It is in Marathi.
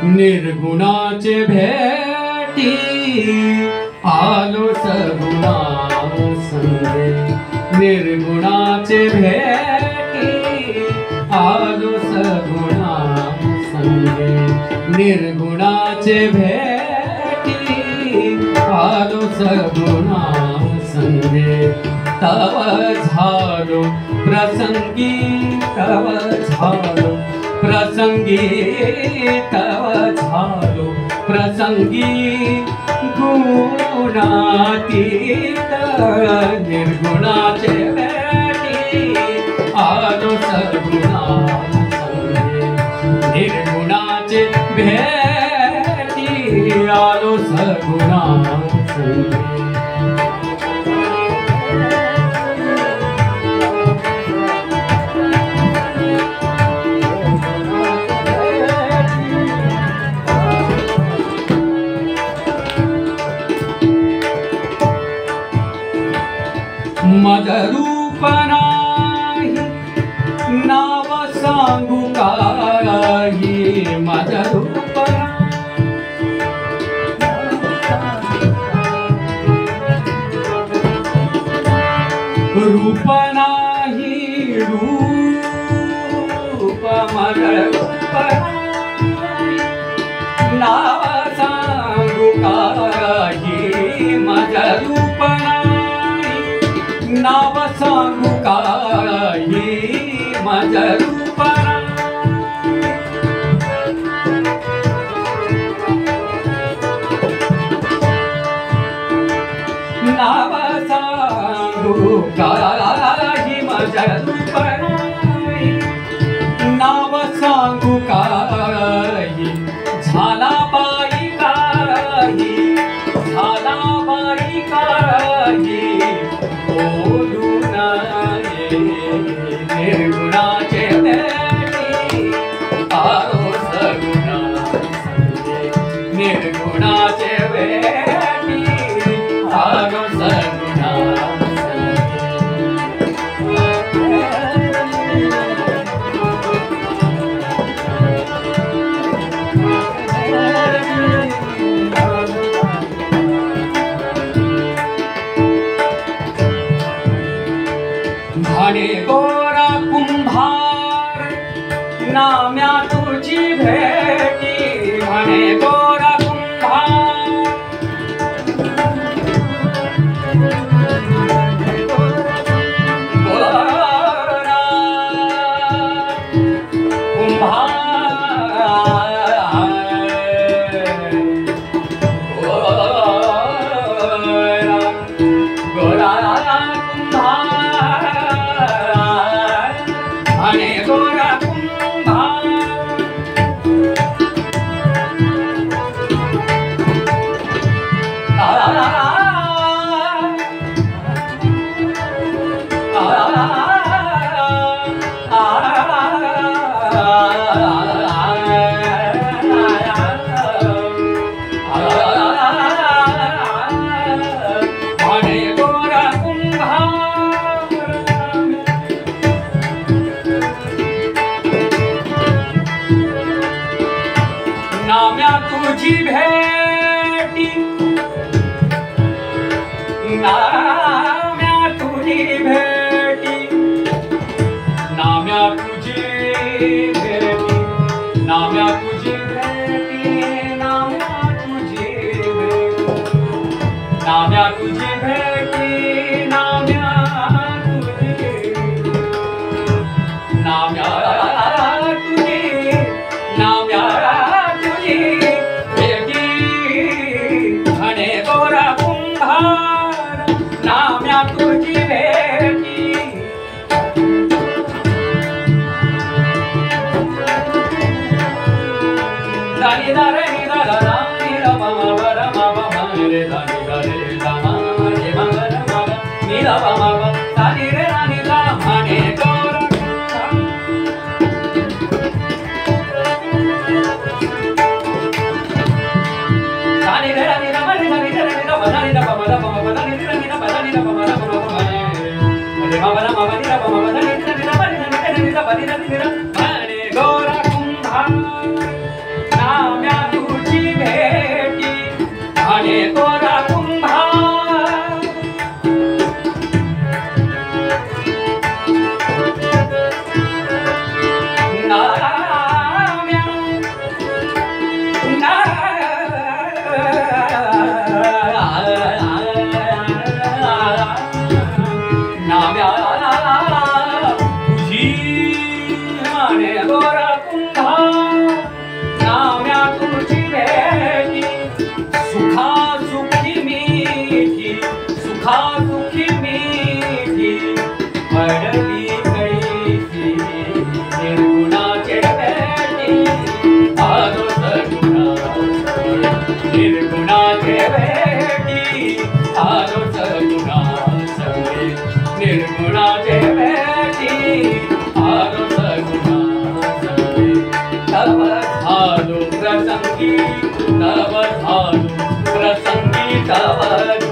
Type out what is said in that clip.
निर्गुणाचे भेटी आलो सगुणा संगे, निर्गुणाचे भेटी आलो सगुणा संगे, निर्गुणाचे भेटी आलो सगुणा संगे। तव झालो प्रसंगी, तव झालो प्रसंगी, तव झालो प्रसंगी गुणातीत, निर्गुणाचे भेटी आलो सगुणा संगे, निर्गुणाचे भेटी आलो सगुणा संगे। मद रूप नाही नाव सांगू काही, मद रूप रूप नाही, रूप मद रूप नाव सांगू काही, मद रूप नाव सांगू काही, मज रूप नाव सांगू काही, मज रूप नाव सांगू काही, झाला बाई काही, झाला बाई काही बोलू नये, निर्गुणाचे भेटी आलो सगुणा संगे, निर्गुणाचे भेटी आलो सगुणा म्हणे गोरा कुंभार नाम्या तुझी भेटी, म्हणे गोरा कुंभार, गोरा कुंभार, गोरा म्हणे गोरा कुंभार, नाम्या तुझी भेटी, नाम्या तुझी भेटी, नाम्या तुझी भेटी, नाम्या तुझी भेटी, नाम्या तुझी भेटी, नाम्या तुझी भेटी, नाम्या तुझी, नाम्या तुझी, नाम्या म्हणे गोरा कुंभार नाम्या तुझी भेटी, दानी दारे दारा दानी रमा बर मामा रे दानी दारे दामा रे मंगल मामा नीला मामा दानी रे दानी दा, म्हणे गोरा दानी रे दानी रमा रे दानी रे दानी दा दानी दा मामा दा मामा दानी रे दानी दा दानी दा मामा दा मामा रे मामा दा मामा नी दा मामा दानी रे दानी दा दानी दा दानी दा म्हणे गोरा कुंभार नाम्या घडली कैसी निर्गुणाचे भेटी आलो सगुणा सगळे निर्गुणाचे भेटी आलो सगुणा सगळे निर्गुणाचे भेटी आलो सगुणा सगळे तव झालो प्रसंगी तव झालो प्रसंगी तव